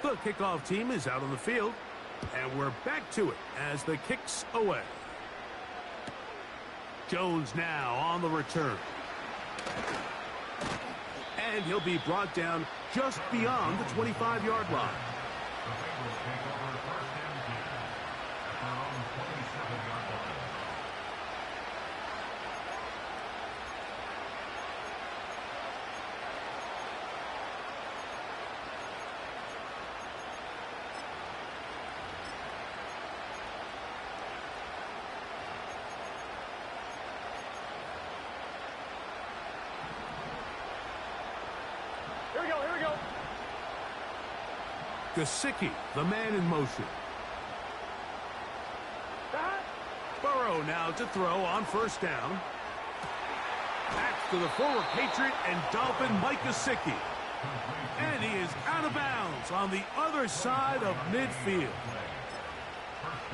The kickoff team is out on the field, and we're back to it as the kick's away. Jones now on the return. And he'll be brought down just beyond the 25-yard line. Here we go. Gesicki, the man in motion. Burrow now to throw on first down. Back to the former Patriot and Dolphin Mike Gesicki. And he is out of bounds on the other side of midfield.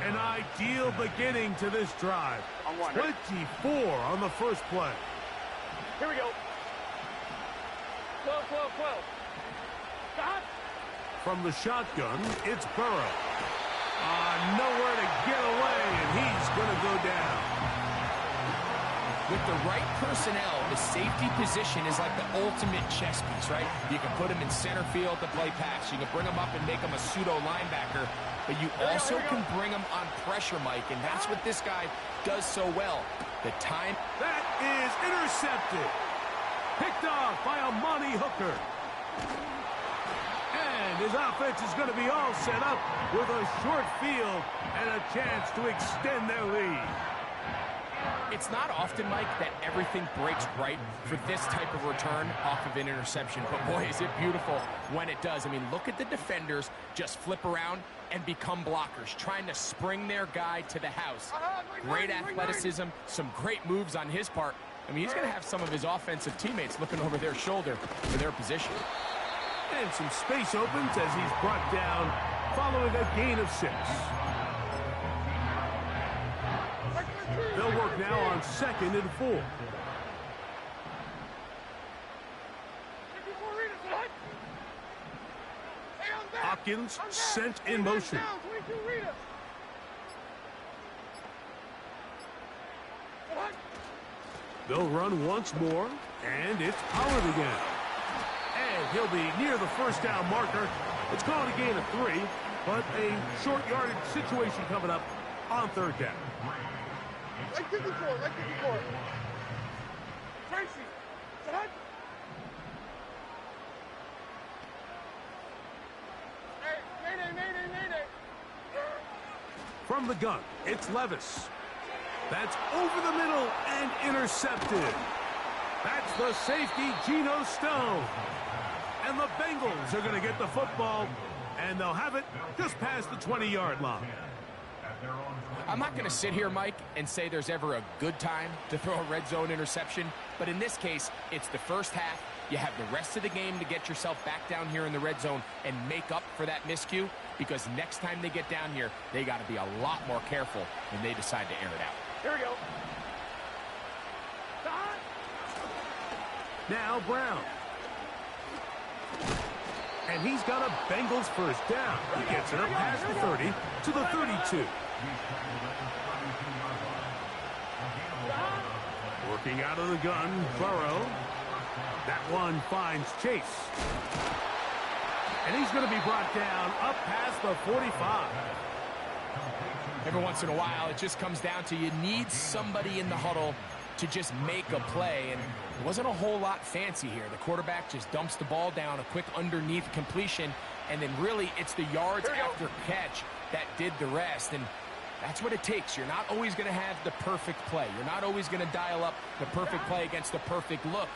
An ideal beginning to this drive. 24 on the first play. Here we go. 12. Stop. From the shotgun, it's Burrow. Nowhere to get away, and he's going to go down. With the right personnel, the safety position is like the ultimate chess piece, right? You can put him in center field to play pass. You can bring him up and make him a pseudo linebacker, but you also can bring him on pressure, Mike, and that's what this guy does so well. The time. That is intercepted. Picked off by a Monty Hooker. And his offense is going to be all set up with a short field and a chance to extend their lead. It's not often, Mike, that everything breaks right for this type of return off of an interception. But, boy, is it beautiful when it does. I mean, look at the defenders just flip around and become blockers, trying to spring their guy to the house. Great athleticism, some great moves on his part. I mean, he's going to have some of his offensive teammates looking over their shoulder for their position. And some space opens as he's brought down following a gain of 6. They'll work now on 2nd and 4. Hopkins sent in motion. They'll run once more, and it's Pollard again. And he'll be near the first down marker. It's called a gain of 3, but a short yardage situation coming up on 3rd down. Right 54. Tracy, set. Mayday. From the gun, it's Levis. That's over the middle and intercepted. That's the safety, Geno Stone. And the Bengals are going to get the football, and they'll have it just past the 20-yard line. I'm not going to sit here, Mike, and say there's ever a good time to throw a red zone interception, but in this case, it's the first half. You have the rest of the game to get yourself back down here in the red zone and make up for that miscue, because next time they get down here, they got to be a lot more careful when they decide to air it out. Here we go. Now Brown. And he's got a Bengals first down. He gets it up past the 30 to the 32. Working out of the gun, Burrow. That one finds Chase. And he's going to be brought down up past the 45. Every once in a while, it just comes down to you need somebody in the huddle to just make a play, and it wasn't a whole lot fancy here. The quarterback just dumps the ball down, a quick underneath completion, and then really it's the yards after catch that did the rest, and that's what it takes. You're not always going to have the perfect play. You're not always going to dial up the perfect play against the perfect look.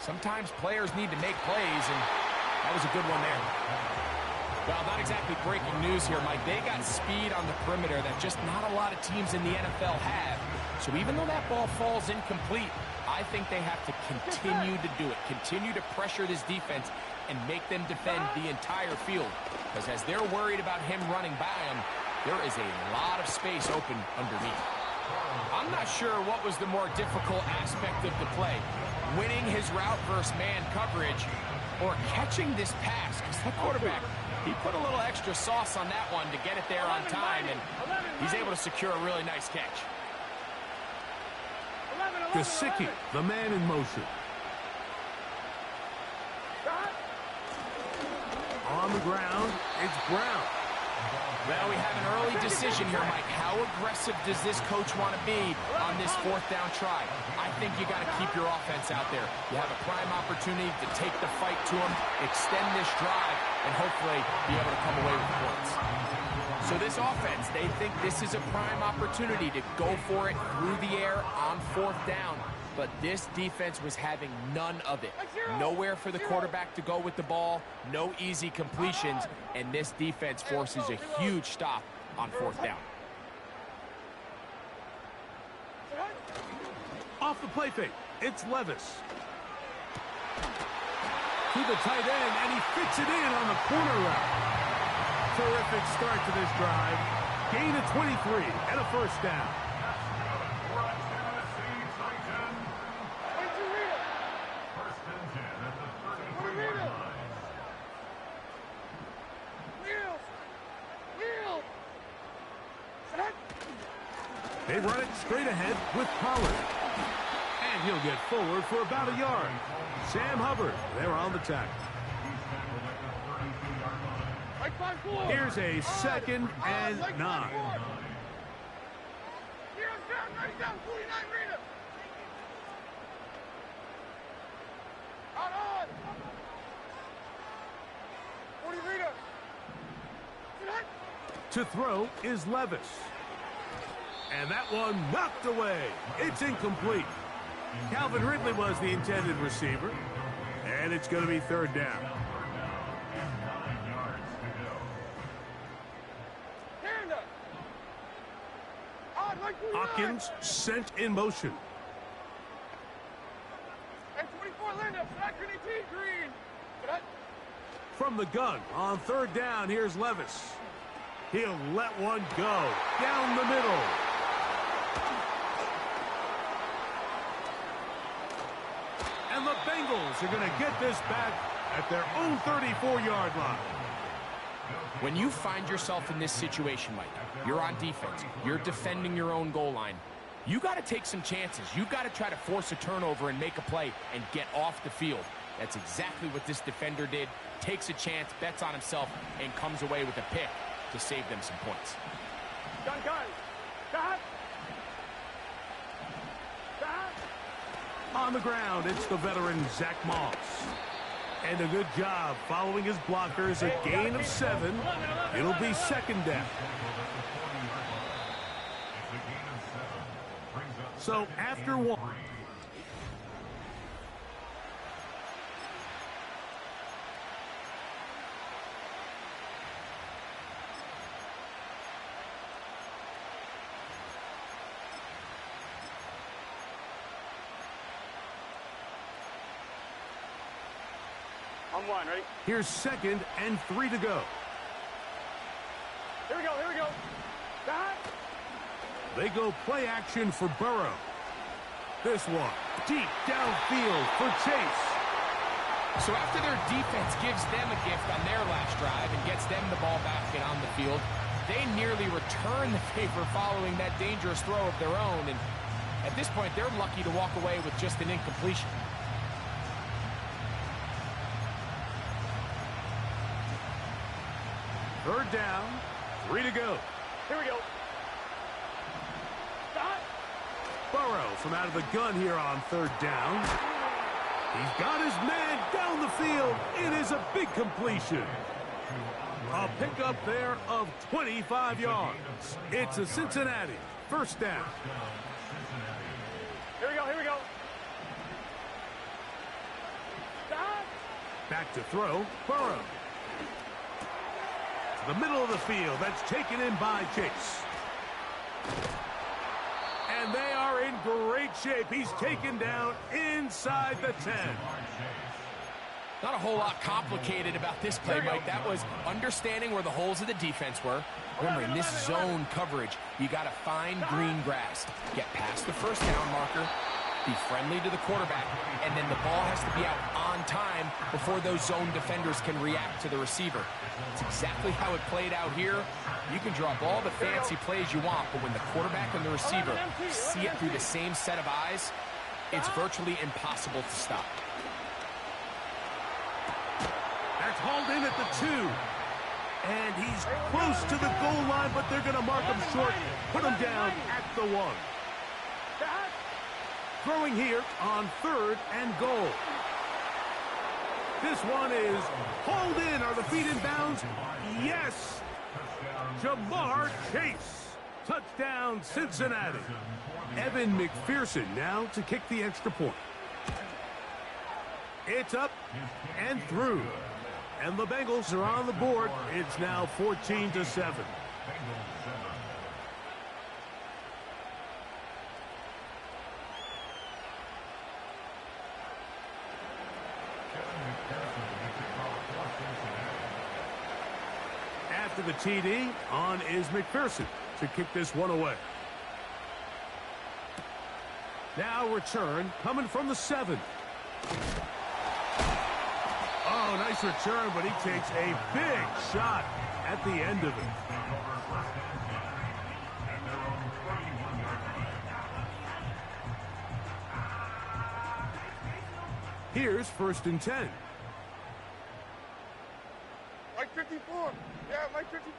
Sometimes players need to make plays, and that was a good one there. Well, not exactly breaking news here, Mike. They got speed on the perimeter that just not a lot of teams in the NFL have. So even though that ball falls incomplete, I think they have to continue to do it, continue to pressure this defense and make them defend the entire field. Because as they're worried about him running by them, there is a lot of space open underneath. I'm not sure what was the more difficult aspect of the play, winning his route versus man coverage, or catching this pass, because that quarterback, he put a little extra sauce on that one to get it there on time, and he's able to secure a really nice catch. Gesicki, the man in motion. On the ground, it's Brown. Well, we have an early decision here, Mike. How aggressive does this coach want to be on this fourth down try? I think you got to keep your offense out there. You have a prime opportunity to take the fight to them, extend this drive, and hopefully be able to come away with points. So this offense, they think this is a prime opportunity to go for it through the air on fourth down. But this defense was having none of it. Nowhere for the quarterback to go with the ball, no easy completions, and this defense forces a huge stop on fourth down. Off the play fake, it's Levis. To the tight end, and he fits it in on the corner route. Terrific start to this drive. Gain of 23 and a first down. They run it straight ahead with Pollard. And he'll get forward for about a yard. Sam Hubbard, they're on the tackle. Here's a second and 9. To throw is Levis. And that one knocked away. It's incomplete. Calvin Ridley was the intended receiver. And it's going to be third down. Hopkins sent in motion. From the gun on third down, here's Levis. He'll let one go down the middle. And the Bengals are going to get this back at their own 34-yard line. When you find yourself in this situation, Mike, you're on defense, you're defending your own goal line, you got to take some chances. You got to try to force a turnover and make a play and get off the field. That's exactly what this defender did. Takes a chance, bets on himself, and comes away with a pick to save them some points. On the ground, it's the veteran Zach Moss. And a good job following his blockers, a gain of 7. It'll be second down. So after 1. On 1, ready? Here's second and 3 to go. Here we go. They go play action for Burrow. This one, deep downfield for Chase. So after their defense gives them a gift on their last drive and gets them the ball back and on the field, they nearly return the favor following that dangerous throw of their own. And at this point, they're lucky to walk away with just an incompletion. Third down, 3 to go. Here we go. Burrow from out of the gun here on third down. He's got his man down the field. It is a big completion. A pickup there of 25 yards. It's a Cincinnati first down. Here we go. Back to throw, Burrow. To the middle of the field, that's taken in by Chase. And they are in great shape. He's taken down inside the 10. Not a whole lot complicated about this play, Mike. That was understanding where the holes of the defense were. Remember, in this zone coverage, you got to find green grass. Get past the first down marker, be friendly to the quarterback, and then the ball has to be out on time before those zone defenders can react to the receiver. It's exactly how it played out here. You can draw up all the fancy plays you want, but when the quarterback and the receiver see it through the same set of eyes, it's virtually impossible to stop. That's hauled in at the 2. And he's close to the goal line, but they're going to mark him short, put him down at the 1. Throwing here on 3rd and goal. This one is hauled in. Are the feet in bounds? Yes. Jamar Chase. Touchdown, Cincinnati. Evan McPherson now to kick the extra point. It's up and through. And the Bengals are on the board. It's now 14-7. After the TD, on is McPherson to kick this one away. Now return coming from the 7. Oh, nice return, but he takes a big shot at the end of it. Here's 1st and 10. Mike 54. Yeah, Mike 54.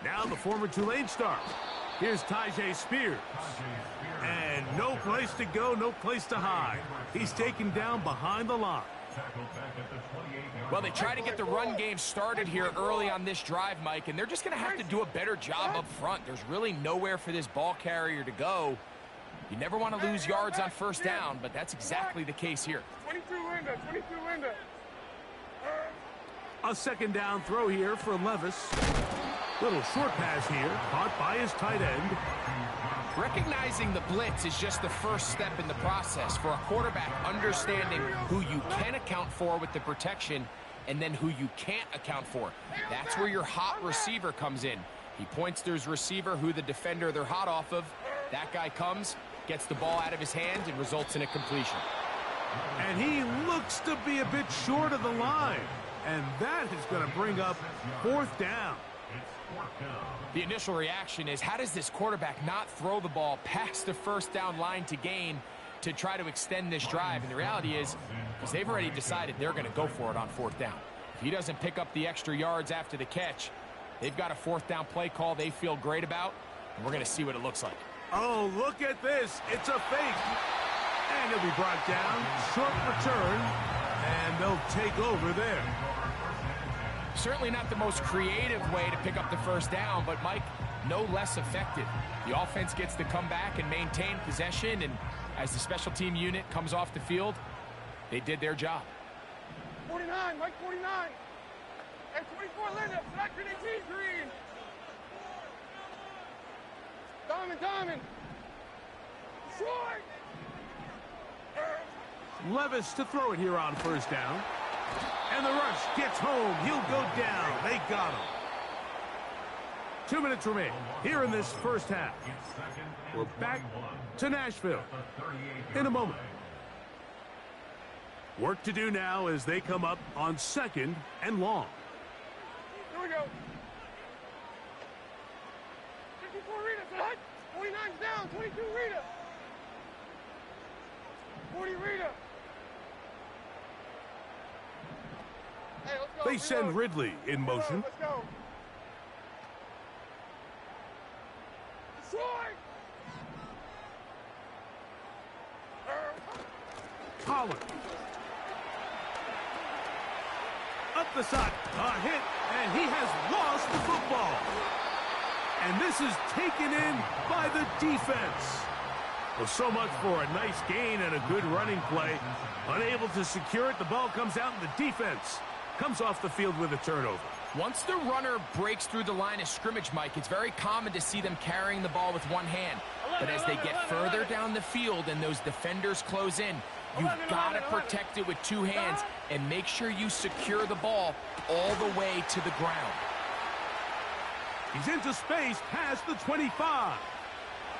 Now the former Tulane star. Here's Tyjae Spears. And no place to go, no place to hide. He's taken down behind the line. Well, they try to get the run game started here early on this drive, Mike, and they're just going to have to do a better job up front. There's really nowhere for this ball carrier to go. You never want to lose yards on 1st down, but that's exactly the case here. 22 window. A 2nd down throw here for Levis. Little short pass here, caught by his tight end. Recognizing the blitz is just the first step in the process for a quarterback, understanding who you can account for with the protection and then who you can't account for. That's where your hot receiver comes in. He points to his receiver, who the defender they're hot off of. That guy comes, gets the ball out of his hand, and results in a completion. And he looks to be a bit short of the line. And that is going to bring up 4th down. The initial reaction is, how does this quarterback not throw the ball past the 1st down line to gain to try to extend this drive? And the reality is they've already decided they're going to go for it on 4th down. If he doesn't pick up the extra yards after the catch, they've got a 4th down play call they feel great about, and we're going to see what it looks like. Oh, look at this. It's a fake. And he'll be brought down. Short return. And they'll take over there. Certainly not the most creative way to pick up the 1st down, but, Mike, no less effective. The offense gets to come back and maintain possession, and as the special team unit comes off the field, they did their job. 49, Mike 49. And 24 Linda, Blackburn 18 green. Diamond. Short. Levis to throw it here on 1st down. And the rush gets home. He'll go down. They got him. 2 minutes remain here in this 1st half. We're back to Nashville in a moment. Work to do now as they come up on 2nd and long. Here we go. 54 Rita, side. 49's down. 22 Rita. 40 Rita. Hey, let's go. They send Ridley in motion. Let's go. Short. Collins. Up the side. A hit, and he has lost the football. And this is taken in by the defense. Well, so much for a nice gain and a good running play. Unable to secure it, the ball comes out, and the defense comes off the field with a turnover. Once the runner breaks through the line of scrimmage, Mike, it's very common to see them carrying the ball with one hand. But as they get further down the field and those defenders close in, you've got to protect it with 2 hands and make sure you secure the ball all the way to the ground. He's into space past the 25.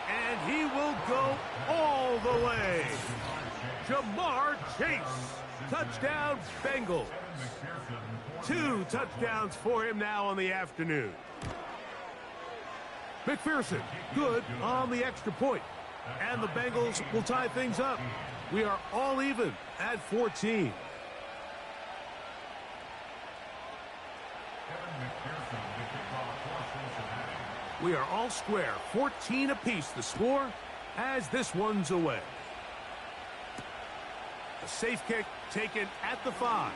And he will go all the way. Jamar Chase. Touchdown, Bengals. 2 touchdowns for him now on the afternoon. McPherson, good on the extra point. And the Bengals will tie things up. We are all even at 14. We are all square, 14 apiece the score as this one's away. A safe kick taken at the 5.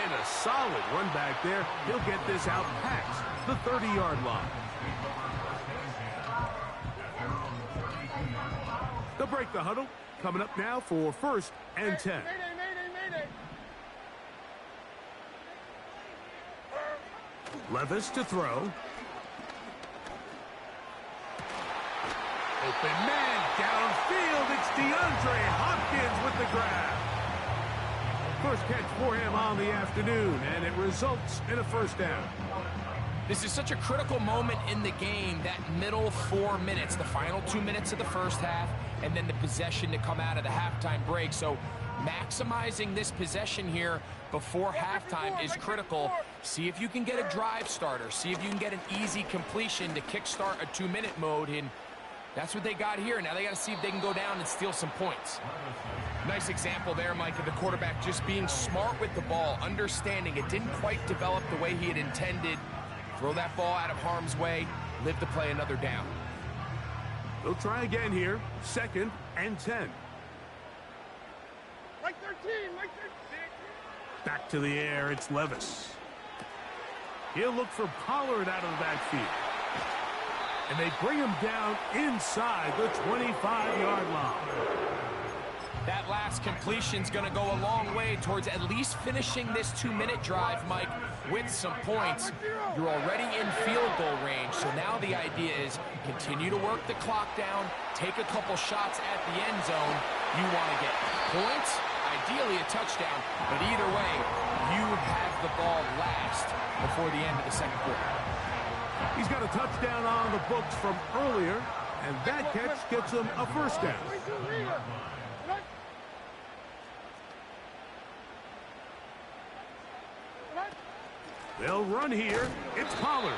And a solid run back there. He'll get this out past the 30-yard line. They'll break the huddle. Coming up now for 1st and 10. Mayday. Levis to throw. Open man downfield. It's DeAndre Hopkins with the grab. First catch for him on the afternoon, and it results in a 1st down. This is such a critical moment in the game, that middle 4 minutes, the final 2 minutes of the first half, and then the possession to come out of the halftime break. So maximizing this possession here before halftime is critical. See if you can get a drive starter. See if you can get an easy completion to kickstart a 2-minute mode, and that's what they got here. Now they got to see if they can go down and steal some points. Nice example there, Mike, of the quarterback just being smart with the ball, understanding it didn't quite develop the way he had intended. Throw that ball out of harm's way, live to play another down. They'll try again here, 2nd and 10. Mike 13. Back to the air, it's Levis. He'll look for Pollard out of the backfield. And they bring him down inside the 25-yard line. That last completion's going to go a long way towards at least finishing this 2-minute drive, Mike, with some points. You're already in field goal range, so now the idea is continue to work the clock down, take a couple shots at the end zone. You want to get points, ideally a touchdown, but either way, you have the ball last before the end of the second quarter. He's got a touchdown on the books from earlier, and that catch gets him a 1st down. They'll run here. It's Pollard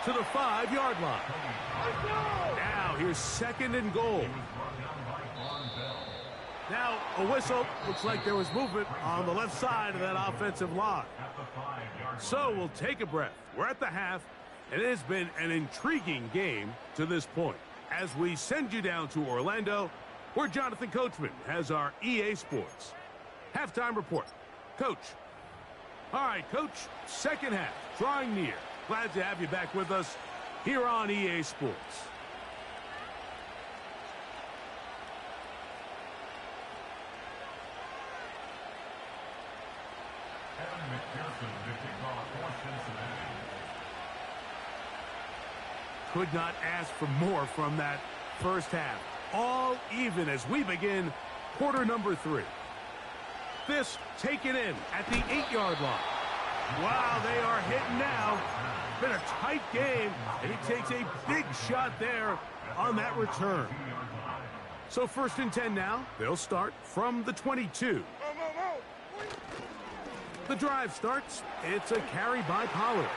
to the 5-yard line. Now here's 2nd and goal. Now a whistle. Looks like there was movement on the left side of that offensive line. So we'll take a breath. We're at the half, and it has been an intriguing game to this point. As we send you down to Orlando, where Jonathan Coachman has our EA Sports halftime report. Coach. All right, Coach, 2nd half, drawing near. Glad to have you back with us here on EA Sports. Could not ask for more from that first half. All even as we begin quarter number 3. This taken in at the 8-yard line. Wow, they are hitting now. Been a tight game, and he takes a big shot there on that return. So 1st and 10 now. They'll start from the 22. The drive starts. It's a carry by Pollard.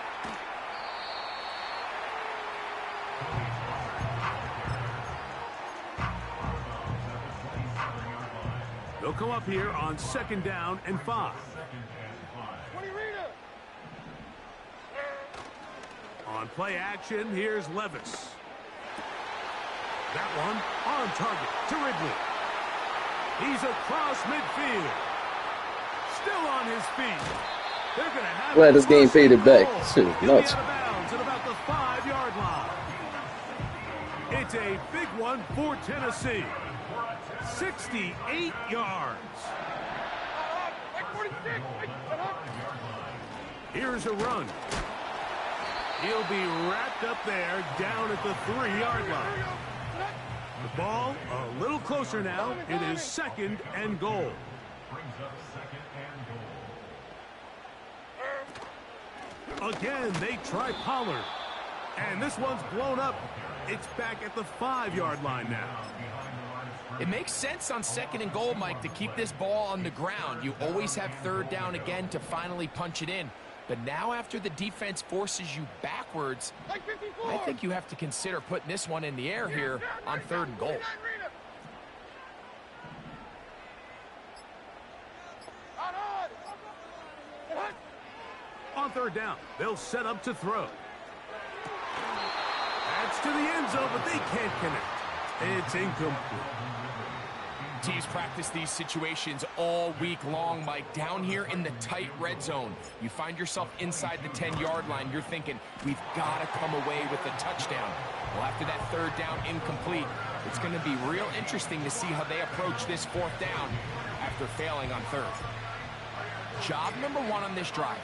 They'll come up here on 2nd down and 5. On play action, here's Levis. That one on target to Ridley. He's across midfield. Still on his feet. They're going to have Glad this game faded back. Shit, He'll be nuts. out of bounds at about the 5-yard line. It's a big one for Tennessee. 68 yards. Here's a run. He'll be wrapped up there down at the 3-yard line. The ball a little closer now. It is 2nd and goal. Again, they try Pollard. And this one's blown up. It's back at the 5-yard line now. It makes sense on 2nd and goal, Mike, to keep this ball on the ground. You always have 3rd down again to finally punch it in. But now after the defense forces you backwards, I think you have to consider putting this one in the air here on 3rd and goal. On 3rd down, they'll set up to throw. That's to the end zone, but they can't connect. It's incomplete. Teams practice these situations all week long, Mike. Down here in the tight red zone, you find yourself inside the 10-yard line. You're thinking, we've got to come away with a touchdown. Well, after that 3rd down incomplete, it's going to be real interesting to see how they approach this 4th down after failing on 3rd. Job number 1 on this drive,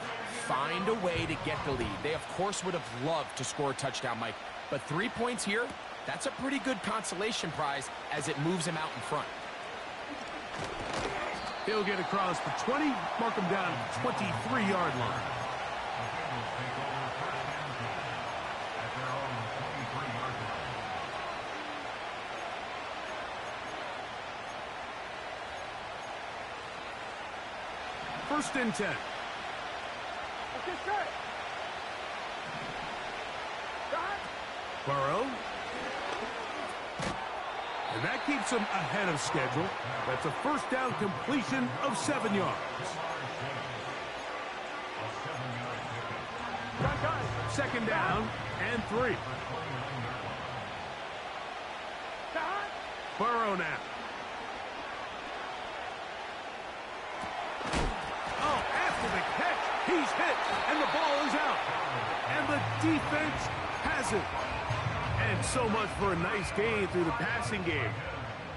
find a way to get the lead. They, of course, would have loved to score a touchdown, Mike. But 3 points here, that's a pretty good consolation prize as it moves him out in front. He'll get across the 20, mark him down at the 23-yard line. First and 10. Burrow. And that keeps him ahead of schedule. That's a 1st down completion of 7 yards. 2nd down and 3. Burrow now. Oh, after the catch, he's hit, and the ball is out. And the defense has it. And so much for a nice gain through the passing game.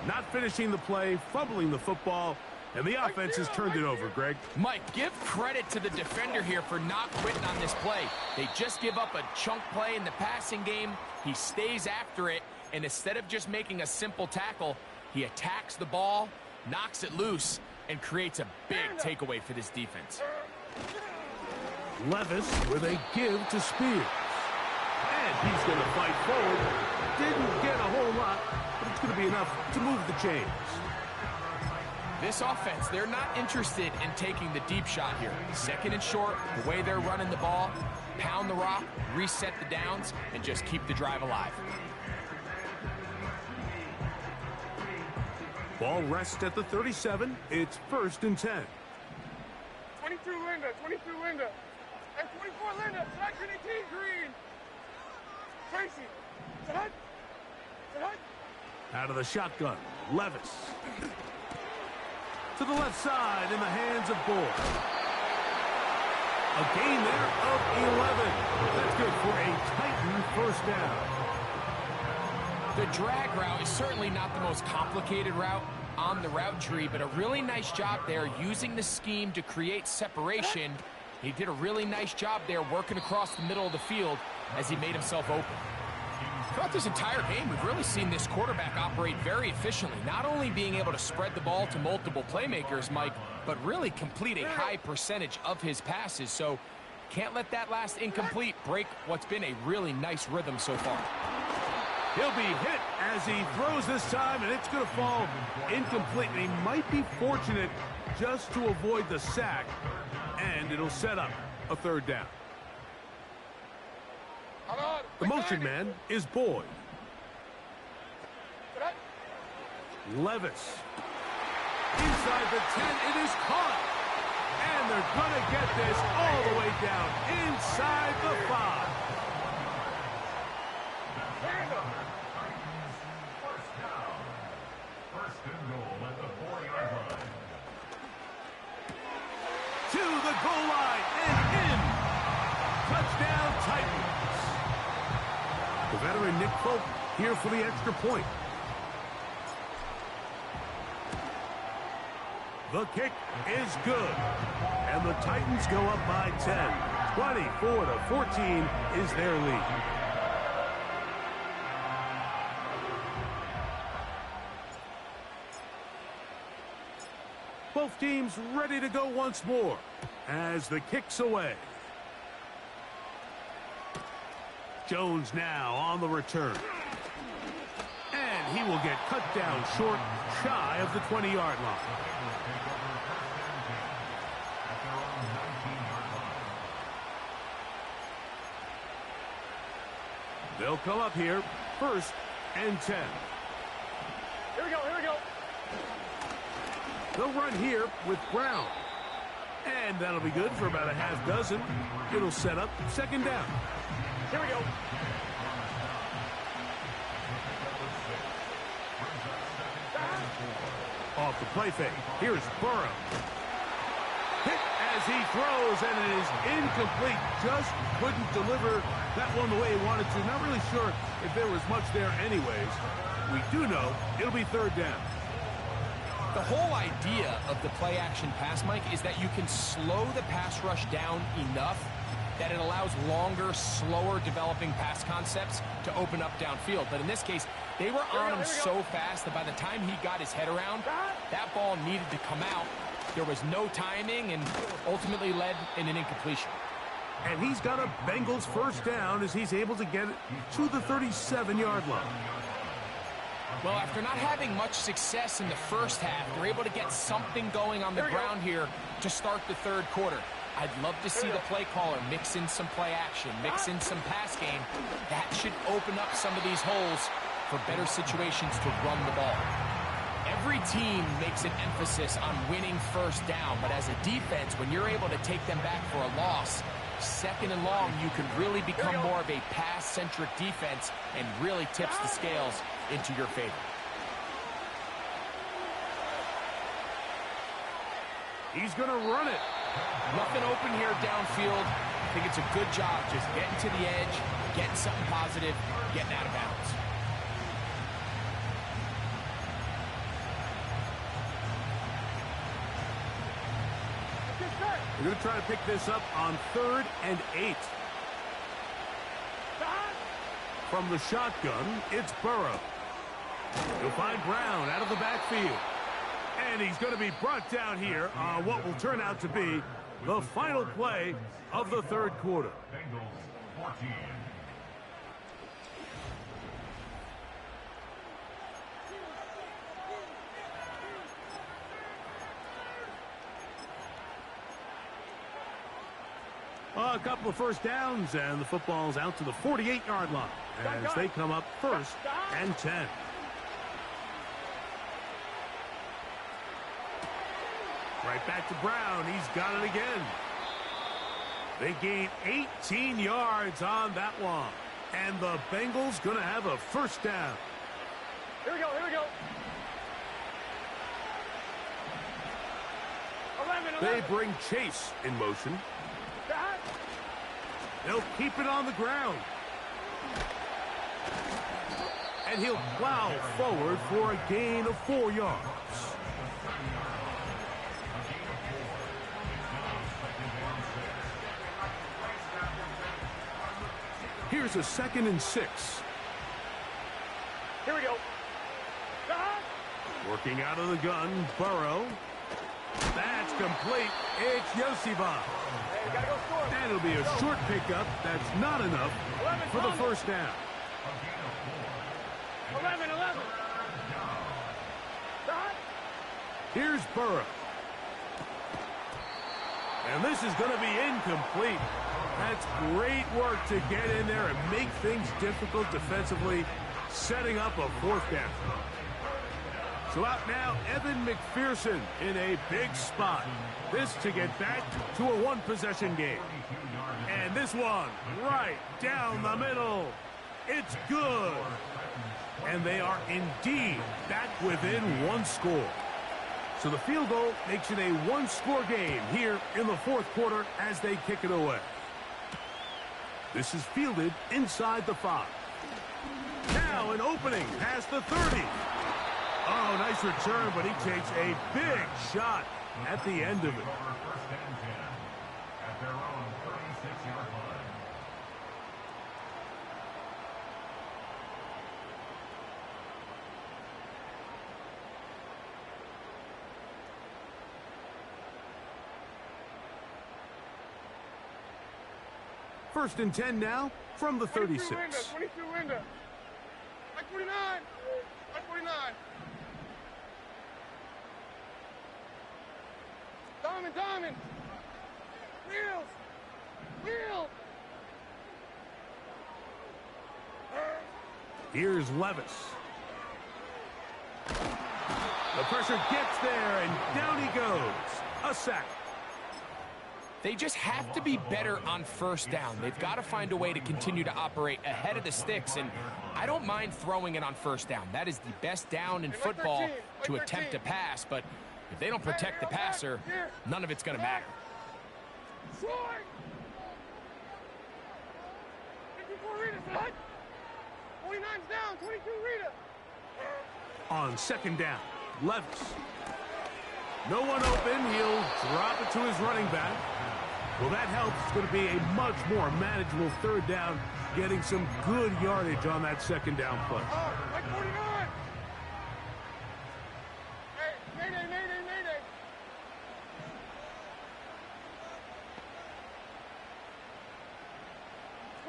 Not finishing the play, fumbling the football, and the offense has turned it over, Greg. Mike, give credit to the defender here for not quitting on this play. They just give up a chunk play in the passing game. He stays after it, and instead of just making a simple tackle, he attacks the ball, knocks it loose, and creates a big takeaway for this defense. Levis with a give to Spears. And he's going to fight forward. Didn't get a whole lot, but it's going to be enough to move the chains. This offense, they're not interested in taking the deep shot here. 2nd and short, the way they're running the ball, pound the rock, reset the downs, and just keep the drive alive. Ball rests at the 37. It's 1st and 10. 22 Linda, 22 Linda. And 24 Linda, selection 18 Green. Tracy, set. Out of the shotgun, Levis. To the left side in the hands of Boyd. A gain there of 11. That's good for a Titan 1st down. The drag route is certainly not the most complicated route on the route tree, but a really nice job there using the scheme to create separation. He did a really nice job there working across the middle of the field as he made himself open. Throughout this entire game, we've really seen this quarterback operate very efficiently, not only being able to spread the ball to multiple playmakers, Mike, but really complete a high percentage of his passes. So can't let that last incomplete break what's been a really nice rhythm so far. He'll be hit as he throws this time, and it's going to fall incomplete. And he might be fortunate just to avoid the sack, and it'll set up a 3rd down. The motion man is Boyd. Levis. Inside the 10, it is caught. And they're going to get this all the way down inside the 5. To the goal line and in. Touchdown Titans. The veteran Nick Folk here for the extra point. The kick is good. And the Titans go up by 10. 24-14 is their lead. Both teams ready to go once more as the kick's away. Jones now on the return. And he will get cut down short, shy of the 20-yard line. They'll come up here, 1st and 10. Here we go, here we go. They'll run here with Brown. And that'll be good for about a half dozen. It'll set up 2nd down. Here we go. Off the play fake. Here's Burrow. Hit as he throws, and it is incomplete. Just couldn't deliver that one the way he wanted to. Not really sure if there was much there anyways. We do know it'll be 3rd down. The whole idea of the play-action pass, Mike, is that you can slow the pass rush down enough that it allows longer, slower developing pass concepts to open up downfield. But in this case, they were on him so fast that by the time he got his head around, that ball needed to come out. There was no timing and ultimately led in an incompletion. And he's got a Bengals 1st down as he's able to get it to the 37-yard line. Well, after not having much success in the first half, they're able to get something going on the ground here to start the 3rd quarter. I'd love to see the play caller mix in some play action, mix in some pass game. That should open up some of these holes for better situations to run the ball. Every team makes an emphasis on winning 1st down, but as a defense, when you're able to take them back for a loss, 2nd and long, you can really become more of a pass-centric defense and really tips the scales into your favor. He's going to run it. Nothing open here downfield. I think it's a good job just getting to the edge, getting something positive, getting out of bounds. They're going to try to pick this up on 3rd and 8. From the shotgun, it's Burrow. He'll find Brown out of the backfield. And he's going to be brought down here on what will turn out to be the final play of the 3rd quarter. Bengals 14. A couple of 1st downs, and the football's out to the 48-yard line as they come up 1st and 10. Right back to Brown. He's got it again. They gain 18 yards on that one. And the Bengals going to have a 1st down. Here we go, here we go. 11. They bring Chase in motion. They'll keep it on the ground. And he'll plow forward for a gain of 4 yards. Here's a 2nd and 6. Here we go. Working out of the gun, Burrow. That's complete. It's Yosibah. Hey, gotta go score. And it'll be a short pickup. That's not enough for the 1st down. 11. Here's Burrow. And this is going to be incomplete. That's great work to get in there and make things difficult defensively, setting up a 4th down. So out now, Evan McPherson in a big spot. This to get back to a 1-possession game. And this one right down the middle. It's good. And they are indeed back within 1 score. So the field goal makes it a 1-score game here in the 4th quarter as they kick it away. This is fielded inside the 5. Now an opening past the 30. Oh, nice return, but he takes a big shot at the end of it. First and 10 at their own 36-yard line. First and 10 now from the 36. 22 window. Like 49. Like Diamond. Wheels. Wheels. Here's Levis. The pressure gets there, and down he goes. A sack. They just have to be better on first down. They've got to find a way to continue to operate ahead of the sticks, and I don't mind throwing it on first down. That is the best down in football to attempt to pass, but if they don't protect the passer, none of it's going to matter. 54 Rita, son. 49's down, 22 Rita. On second down, Levis. No one open. He'll drop it to his running back. Well, that helps. It's going to be a much more manageable third down, getting some good yardage on that second down play. Oh, like 49. Hey, mayday, mayday, mayday.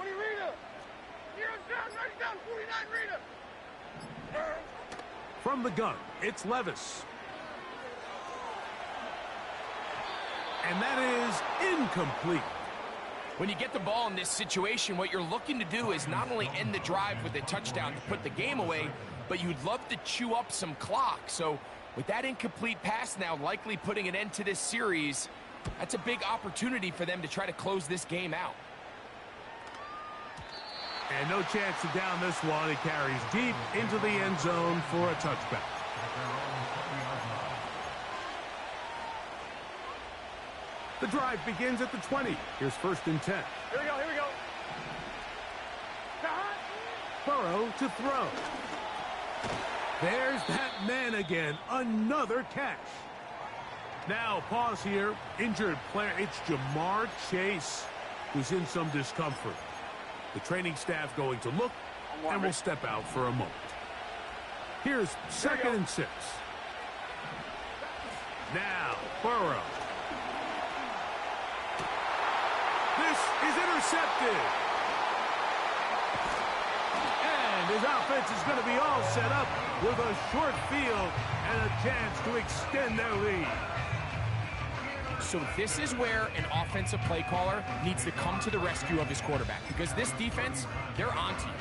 Rita. Hero's down, right down, 49 Rita. From the gun, it's Levis. And that is incomplete. When you get the ball in this situation, what you're looking to do is not only end the drive with a touchdown to put the game away, but you'd love to chew up some clock. So with that incomplete pass now likely putting an end to this series, that's a big opportunity for them to try to close this game out. And no chance to down this one. It carries deep into the end zone for a touchback. The drive begins at the 20. Here's 1st and 10. Here we go, here we go. Burrow to throw. There's that man again. Another catch. Now, pause here. Injured player. It's Jamar Chase, who's in some discomfort. The training staff going to look, and will step out for a moment. Here's 2nd and 6. Now, Burrow. This is intercepted. And his offense is going to be all set up with a short field and a chance to extend their lead. So this is where an offensive play caller needs to come to the rescue of his quarterback, because this defense, they're onto you.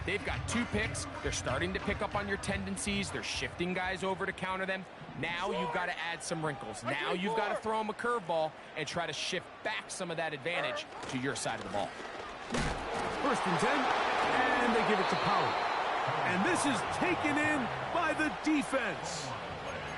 They've got 2 picks. They're starting to pick up on your tendencies. They're shifting guys over to counter them. Now you've got to add some wrinkles. Now you've got to throw them a curveball and try to shift back some of that advantage to your side of the ball. 1st and 10, and they give it to Pollard. And this is taken in by the defense.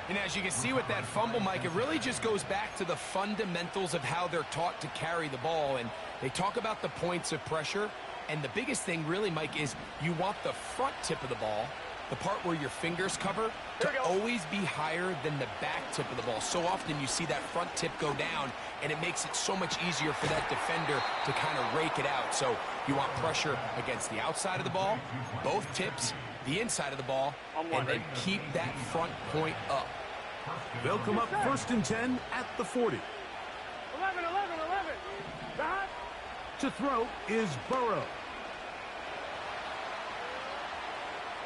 And as you can see with that fumble, Mike, it really just goes back to the fundamentals of how they're taught to carry the ball. And they talk about the points of pressure. And the biggest thing really, Mike, is you want the front tip of the ball, the part where your fingers cover, to always be higher than the back tip of the ball. So often you see that front tip go down, and it makes it so much easier for that defender to kind of rake it out. So you want pressure against the outside of the ball, both tips, the inside of the ball, and then keep that front point up. They'll come up 1st and 10 at the 40. 11. To throw is Burrow.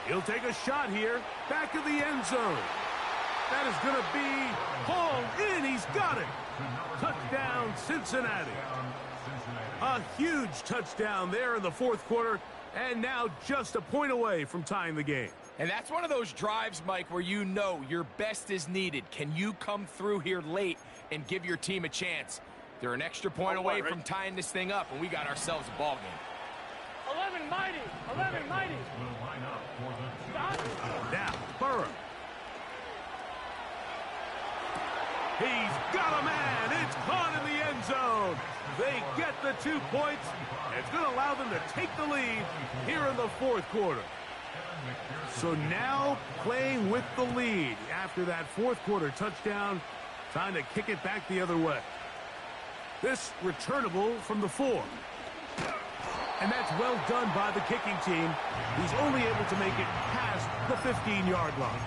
He'll take a shot here, back of the end zone. That is going to be hauled in. He's got it. Touchdown, Cincinnati. A huge touchdown there in the 4th quarter, and now just a point away from tying the game. And that's one of those drives, Mike, where you know your best is needed. Can you come through here late and give your team a chance? They're an extra point away from tying this thing up, and we got ourselves a ball game. 11 mighty. Now, Burrow. He's got a man. It's caught in the end zone. They get the 2 points. It's going to allow them to take the lead here in the 4th quarter. So now playing with the lead after that 4th quarter touchdown, trying to kick it back the other way. This returnable from the 4. And that's well done by the kicking team. He's only able to make it past the 15-yard line.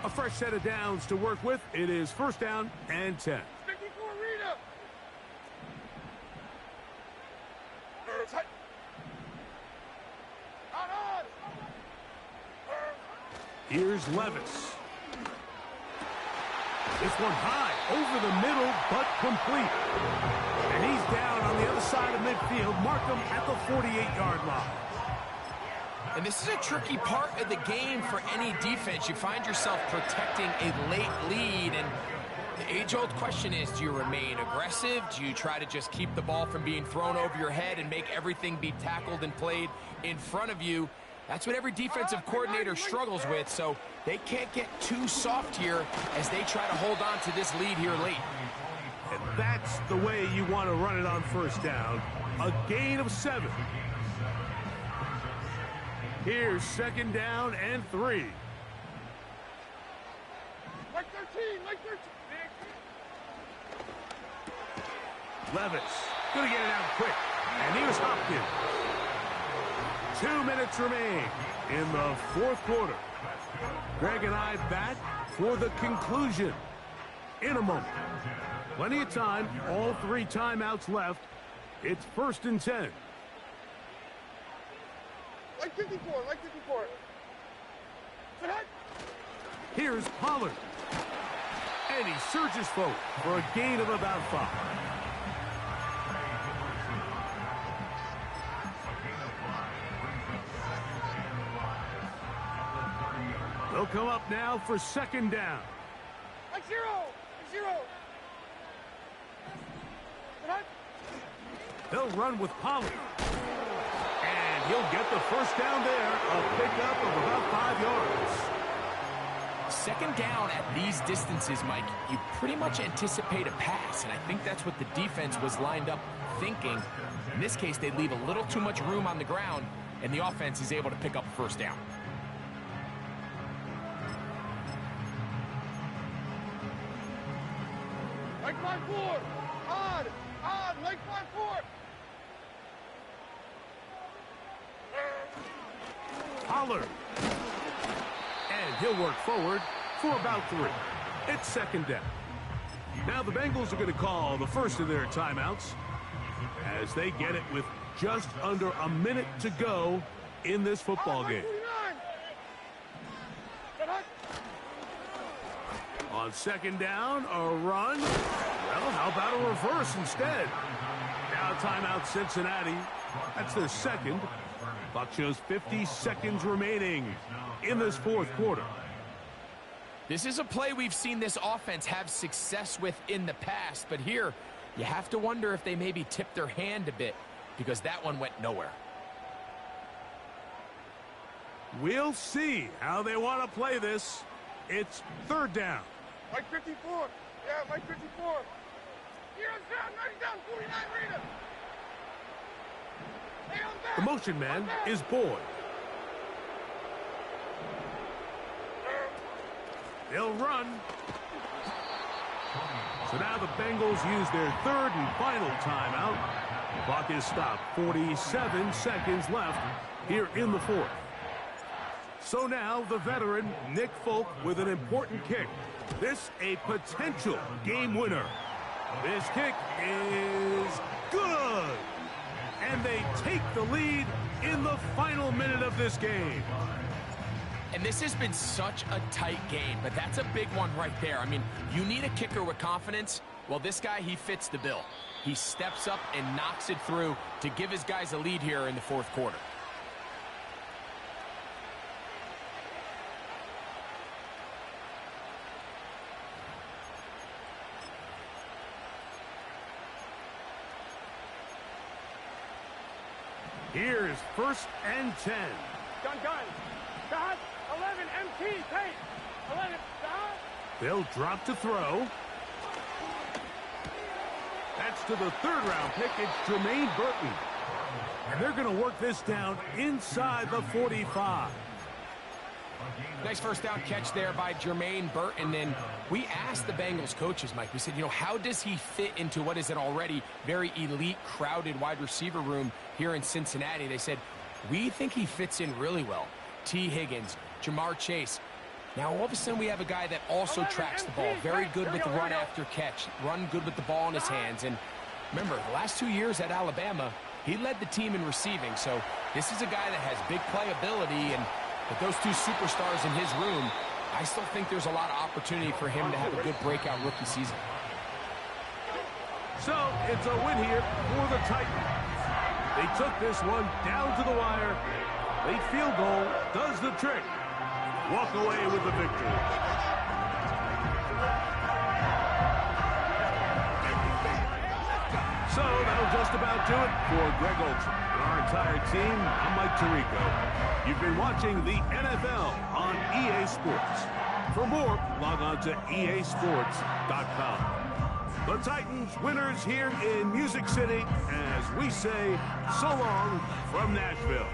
A fresh set of downs to work with. It is 1st down and 10. 54 Rita. Out on. Here's Levis. This one high, over the middle, but complete. And he's down on the other side of midfield. Mark him at the 48-yard line. And this is a tricky part of the game for any defense. You find yourself protecting a late lead, and the age-old question is, do you remain aggressive? Do you try to just keep the ball from being thrown over your head and make everything be tackled and played in front of you? That's what every defensive coordinator struggles with, so they can't get too soft here as they try to hold on to this lead here late. And that's the way you want to run it on first down. A gain of 7. Here's second down and 3. Mike 13, Mike 13. Levis going to get it out quick. And here's Hopkins. 2 minutes remain in the fourth quarter. Greg and I back for the conclusion in a moment. Plenty of time, all 3 timeouts left. It's 1st and 10. Like 54, like 54. Sit high. Here's Pollard. And he surges forward for a gain of about 5. They'll come up now for second down. Like 0, like 0. Sit high. They'll run with Pollard. And he'll get the first down there. A pickup of about 5 yards. Second down at these distances, Mike, you pretty much anticipate a pass, and I think that's what the defense was lined up thinking. In this case, they leave a little too much room on the ground, and the offense is able to pick up a first down. Like 5-4. Odd, like 5-4. Pollard. And he'll work forward for about 3. It's second down. Now the Bengals are going to call the first of their timeouts as they get it with just under a minute to go in this football game. On second down, a run. Well, how about a reverse instead? Now timeout Cincinnati. That's their second. Clock shows 50 seconds remaining in this fourth quarter. This is a play we've seen this offense have success with in the past, but here you have to wonder if they maybe tipped their hand a bit because that one went nowhere. We'll see how they want to play this. It's third down. Mike 54. Yeah, Mike 54. Heroes down, 90 down, 49 Rita. Stay on back. The motion man is Boyd. They'll run. So now the Bengals use their third and final timeout. Clock is stopped. 47 seconds left here in the fourth. So now the veteran Nick Folk with an important kick. This a potential game winner. This kick is good. And they take the lead in the final minute of this game. And this has been such a tight game, but that's a big one right there. I mean, you need a kicker with confidence. Well, this guy, he fits the bill. He steps up and knocks it through to give his guys a lead here in the fourth quarter. Here's 1st and 10. Gun. Dot, 11, MT, take. 11, dot. They'll drop to throw. That's to the third-round pick. It's Jermaine Burton. And they're going to work this down inside the 45. Nice first down catch there by Jermaine Burton. And we asked the Bengals coaches, Mike, we said, you know, how does he fit into what is an already very elite, crowded wide receiver room here in Cincinnati? They said, we think he fits in really well. T. Higgins, Jamar Chase. Now, all of a sudden, we have a guy that also tracks the ball. Very good with the run after catch. Run good with the ball in his hands. And remember, the last 2 years at Alabama, he led the team in receiving. So this is a guy that has big playability, and But those two superstars in his room, I still think there's a lot of opportunity for him to have a good breakout rookie season. So it's a win here for the Titans. They took this one down to the wire. Late field goal does the trick. Walk away with the victory. So that'll just about do it for Greg Olson and our entire team. I'm Mike Tirico. You've been watching the NFL on EA Sports. For more, log on to easports.com. The Titans winners here in Music City as we say so long from Nashville.